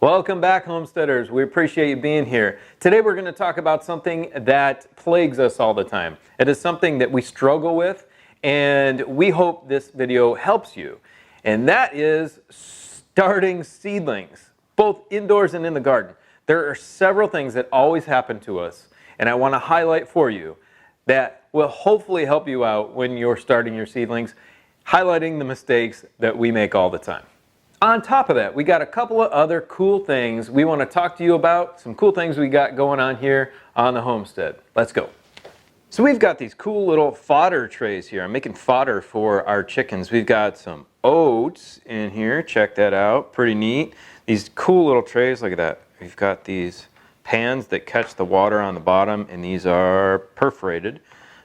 Welcome back, homesteaders. We appreciate you being here. Today we're going to talk about something that plagues us all the time. It is something that we struggle with, and we hope this video helps you. And that is starting seedlings, both indoors and in the garden. There are several things that always happen to us, and I want to highlight for you that will hopefully help you out when you're starting your seedlings, highlighting the mistakes that we make all the time. On top of that, we got a couple of other cool things we want to talk to you about, some cool things we got going on here on the homestead. Let's go. So we've got these cool little fodder trays here. I'm making fodder for our chickens. We've got some oats in here. Check that out. Pretty neat. These cool little trays, look at that. We've got these pans that catch the water on the bottom, and these are perforated.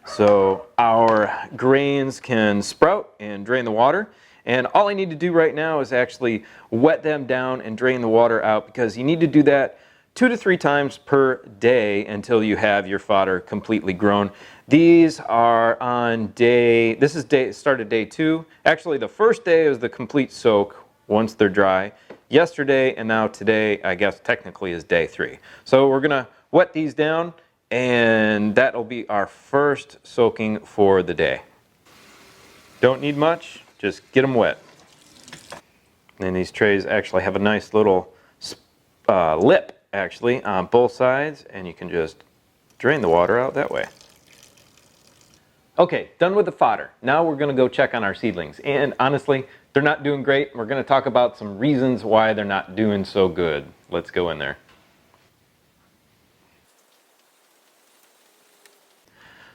So our grains can sprout and drain the water. And all I need to do right now is actually wet them down and drain the water out, because you need to do that 2 to 3 times per day until you have your fodder completely grown. These are on started day 2. Actually, the first day is the complete soak once they're dry. Yesterday and now today, I guess technically, is day 3. So we're gonna wet these down, and that'll be our first soaking for the day. Don't need much. Just get them wet. And these trays actually have a nice little lip actually on both sides, and you can just drain the water out that way. Okay, done with the fodder. Now we're gonna go check on our seedlings. And honestly, they're not doing great. We're gonna talk about some reasons why they're not doing so good. Let's go in there.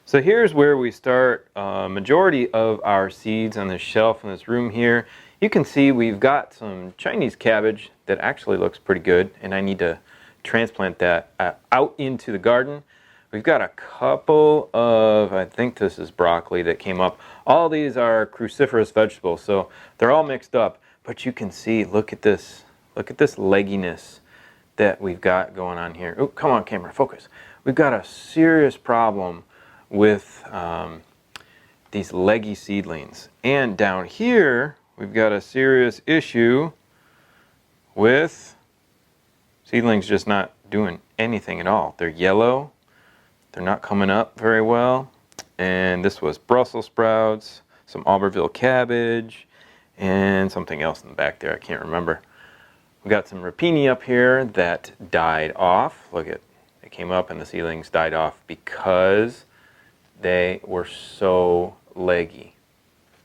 So here's where we start majority of our seeds on this shelf in this room here. You can see we've got some Chinese cabbage that actually looks pretty good, and I need to transplant that out into the garden. We've got a couple of, I think this is broccoli that came up. All these are cruciferous vegetables, so they're all mixed up. But you can see, look at this legginess that we've got going on here. Oh, come on, camera, focus. We've got a serious problem with these leggy seedlings. And down here, we've got a serious issue with seedlings just not doing anything at all. They're yellow, they're not coming up very well, and this was Brussels sprouts, some Aubergine cabbage, and something else in the back there, I can't remember. We got some rapini up here that died off. Look at, it came up and the seedlings died off because they were so leggy.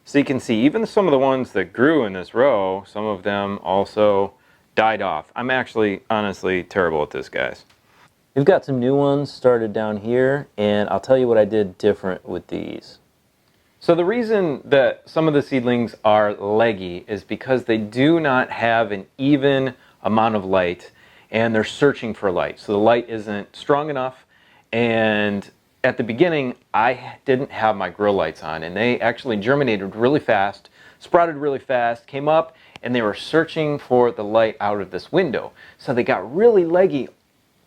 So you can see even some of the ones that grew in this row, some of them also died off. I'm actually honestly terrible at this, guys. We've got some new ones started down here, and I'll tell you what I did different with these. So the reason that some of the seedlings are leggy is because they do not have an even amount of light, and they're searching for light. So the light isn't strong enough, and at the beginning, I didn't have my grow lights on, and they actually germinated really fast, sprouted really fast, came up, and they were searching for the light out of this window. So they got really leggy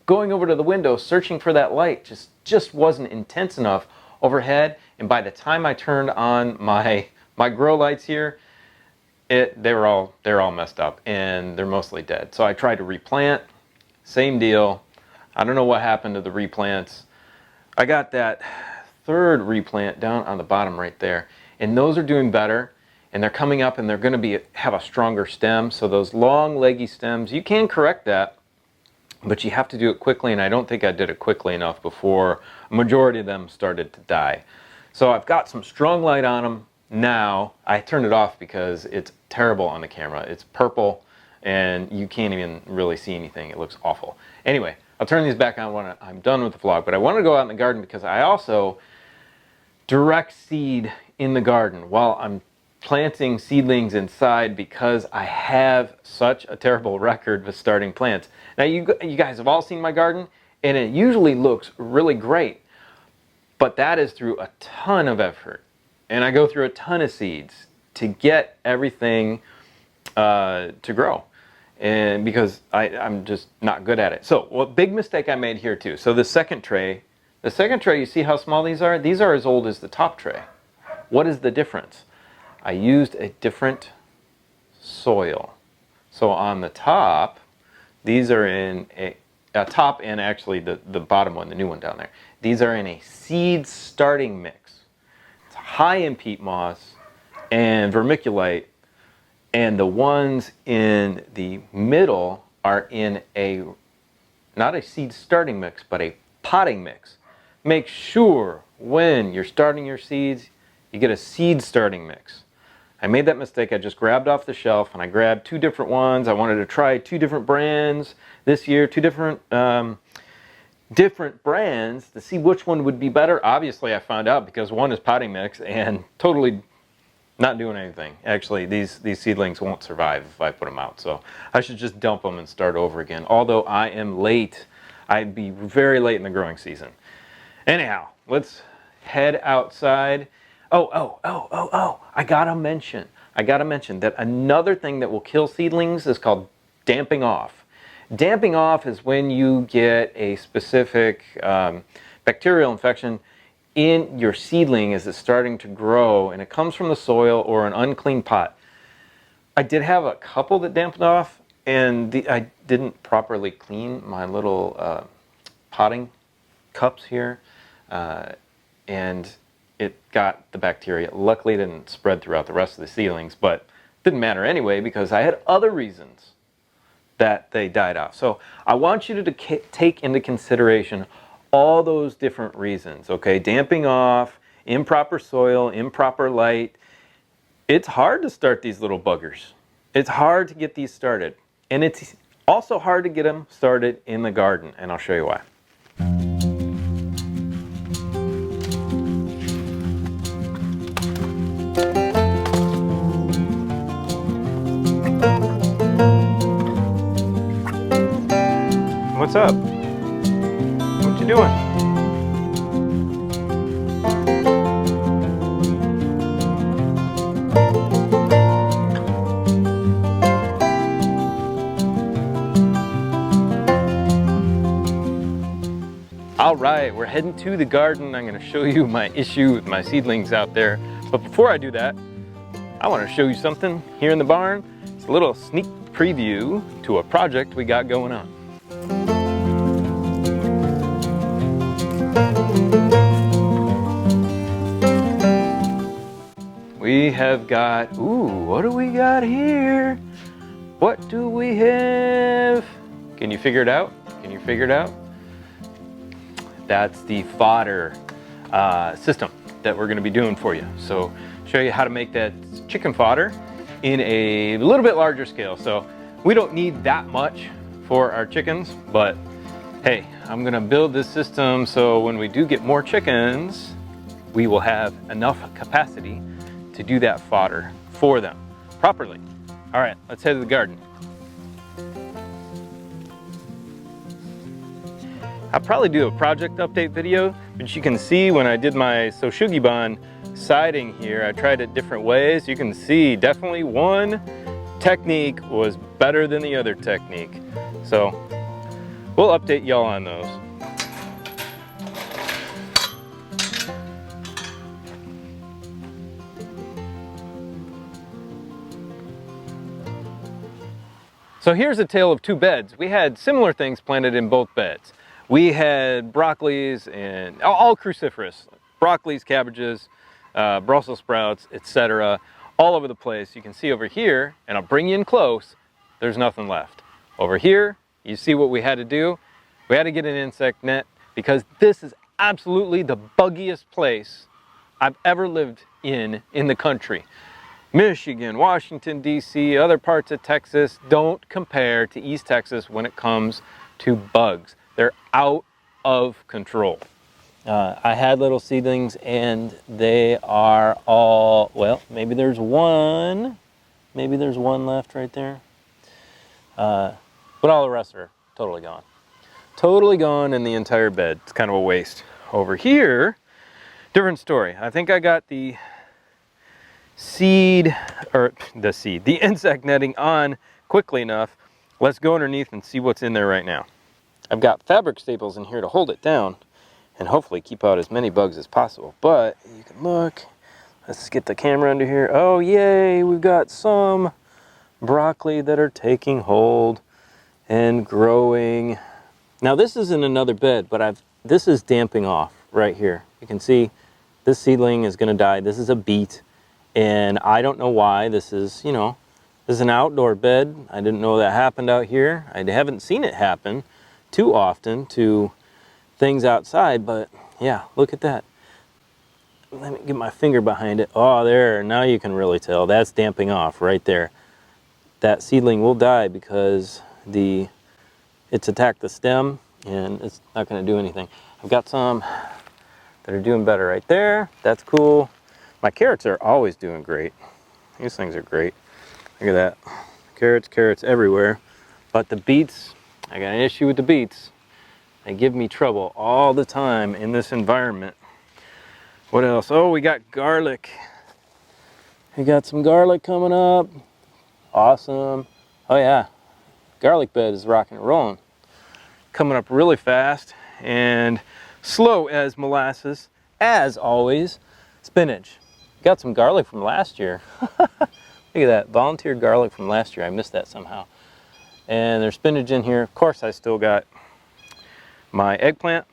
going over to the window, searching for that light. Just wasn't intense enough overhead, and by the time I turned on my grow lights here, they're all messed up, and they're mostly dead. So I tried to replant, same deal. I don't know what happened to the replants. I got that third replant down on the bottom right there, and those are doing better, and they're coming up, and they're going to have a stronger stem. So those long leggy stems, you can correct that, but you have to do it quickly, and I don't think I did it quickly enough before a majority of them started to die. So I've got some strong light on them now. I turned it off because it's terrible on the camera. It's purple, and you can't even really see anything. It looks awful. Anyway, I'll turn these back on when I'm done with the vlog, but I want to go out in the garden because I also direct seed in the garden while I'm planting seedlings inside, because I have such a terrible record with starting plants. Now you guys have all seen my garden, and it usually looks really great, but that is through a ton of effort, and I go through a ton of seeds to get everything to grow. And because I'm just not good at it. So, well, big mistake I made here too. So the second tray, you see how small these are? These are as old as the top tray. What is the difference? I used a different soil. So on the top, These are in a top and actually the bottom one, the new one down there. These are in a seed starting mix. It's high in peat moss and vermiculite, and the ones in the middle are in a, not a seed starting mix, but a potting mix. Make sure when you're starting your seeds, you get a seed starting mix. I made that mistake. I just grabbed off the shelf and I grabbed 2 different ones. I wanted to try 2 different brands this year, 2 different brands to see which one would be better. Obviously, I found out because one is potting mix and totally not doing anything. Actually, these seedlings won't survive if I put them out. So I should just dump them and start over again. Although I am late, I'd be very late in the growing season. Anyhow, let's head outside. I gotta mention that another thing that will kill seedlings is called damping off. Damping off is when you get a specific bacterial infection in your seedling as it's starting to grow, and it comes from the soil or an unclean pot. I did have a couple that dampened off, and I didn't properly clean my little potting cups here, and it got the bacteria. Luckily, it didn't spread throughout the rest of the seedlings, but it didn't matter anyway because I had other reasons that they died off. So I want you to take into consideration all those different reasons, okay? Damping off, improper soil, improper light. It's hard to start these little buggers. It's hard to get these started. And it's also hard to get them started in the garden, and I'll show you why. What's up? What you doing? All right, we're heading to the garden. I'm going to show you my issue with my seedlings out there. But before I do that, I want to show you something here in the barn. It's a little sneak preview to a project we got going on. We have got, what do we got here? What do we have? Can you figure it out? Can you figure it out? That's the fodder system that we're going to be doing for you. So show you how to make that chicken fodder in a little bit larger scale. So we don't need that much for our chickens, but hey, I'm going to build this system so when we do get more chickens, we will have enough capacity to do that fodder for them properly. All right, let's head to the garden. I'll probably do a project update video, but you can see when I did my Soshugiban siding here, I tried it different ways. You can see definitely one technique was better than the other technique. So we'll update y'all on those. So here's a tale of 2 beds. We had similar things planted in both beds. We had broccolis and all cruciferous, broccolis, cabbages, Brussels sprouts, etc. all over the place. You can see over here, and I'll bring you in close, there's nothing left. Over here, you see what we had to do? We had to get an insect net because this is absolutely the buggiest place I've ever lived in the country. Michigan, Washington, D.C., other parts of Texas don't compare to East Texas when it comes to bugs. They're out of control. I had little seedlings and they are all, well, maybe there's one left right there. But all the rest are totally gone. Totally gone in the entire bed. It's kind of a waste. Over here, different story. I think I got the the insect netting on quickly enough. Let's go underneath and see what's in there right now. I've got fabric staples in here to hold it down and hopefully keep out as many bugs as possible. But you can look, let's get the camera under here. Oh yay, we've got some broccoli that are taking hold. and growing. Now this is in another bed, but this is damping off right here. You can see this seedling is going to die. This is a beet, and I don't know why. This is, you know, this is an outdoor bed. I didn't know that happened out here. I haven't seen it happen too often to things outside, but yeah, look at that. Let me get my finger behind it. Oh, there, now you can really tell. That's damping off right there. That seedling will die because it's attacked the stem and it's not going to do anything. I've got some that are doing better right there. That's cool. My carrots are always doing great. These things are great. Look at that. Carrots everywhere. But the beets, I got an issue with the beets. They give me trouble all the time in this environment. What else? Oh, we got garlic. We got some garlic coming up. Awesome. Oh yeah, garlic bed is rocking and rolling. Coming up really fast and slow as molasses, as always. Spinach. Got some garlic from last year. Look at that, volunteer garlic from last year. I missed that somehow. And there's spinach in here. Of course, I still got my eggplant,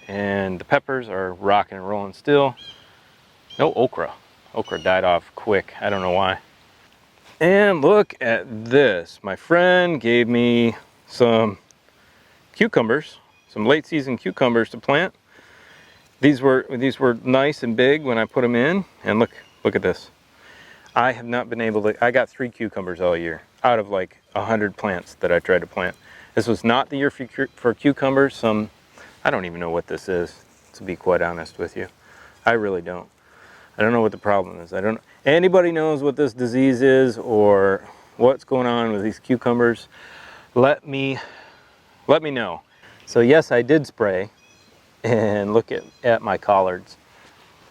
and the peppers are rocking and rolling still. No okra. Okra died off quick. I don't know why. And look at this. My friend gave me some cucumbers, some late season cucumbers to plant. These were nice and big when I put them in, and look at this. I have not been able to, I got 3 cucumbers all year out of like 100 plants that I tried to plant. This was not the year for cucumbers. I don't even know what this is, to be quite honest with you. I really don't. I don't know what the problem is. Anybody knows what this disease is or what's going on with these cucumbers, let me know. So yes, I did spray, and look at my collards.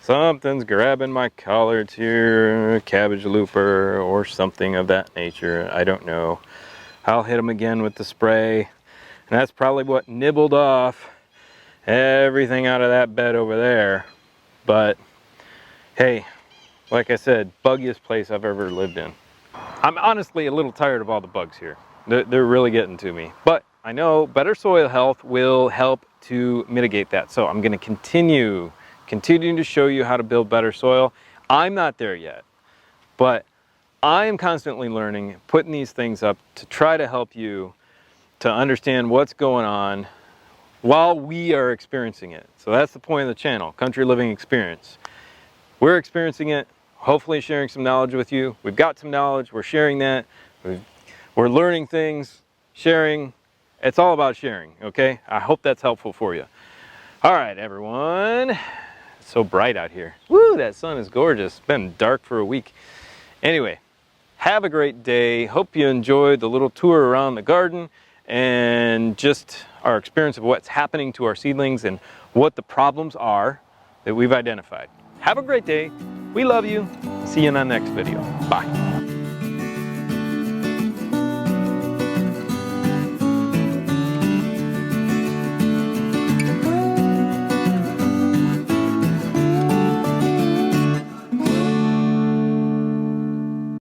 Something's grabbing my collards here, cabbage looper or something of that nature. I don't know. I'll hit them again with the spray, and that's probably what nibbled off everything out of that bed over there. But hey, like I said, buggiest place I've ever lived in. I'm honestly a little tired of all the bugs here. They're really getting to me. But I know better soil health will help to mitigate that. So I'm going to continuing to show you how to build better soil. I'm not there yet, but I am constantly learning, putting these things up to try to help you to understand what's going on while we are experiencing it. So that's the point of the channel, Country Living Experience. We're experiencing it, hopefully sharing some knowledge with you. We've got some knowledge, we're sharing that. We're learning things, sharing. It's all about sharing, okay? I hope that's helpful for you. All right, everyone. It's so bright out here. Woo, that sun is gorgeous. It's been dark for a week. Anyway, have a great day. Hope you enjoyed the little tour around the garden and just our experience of what's happening to our seedlings and what the problems are that we've identified. Have a great day. We love you. See you in the next video. Bye.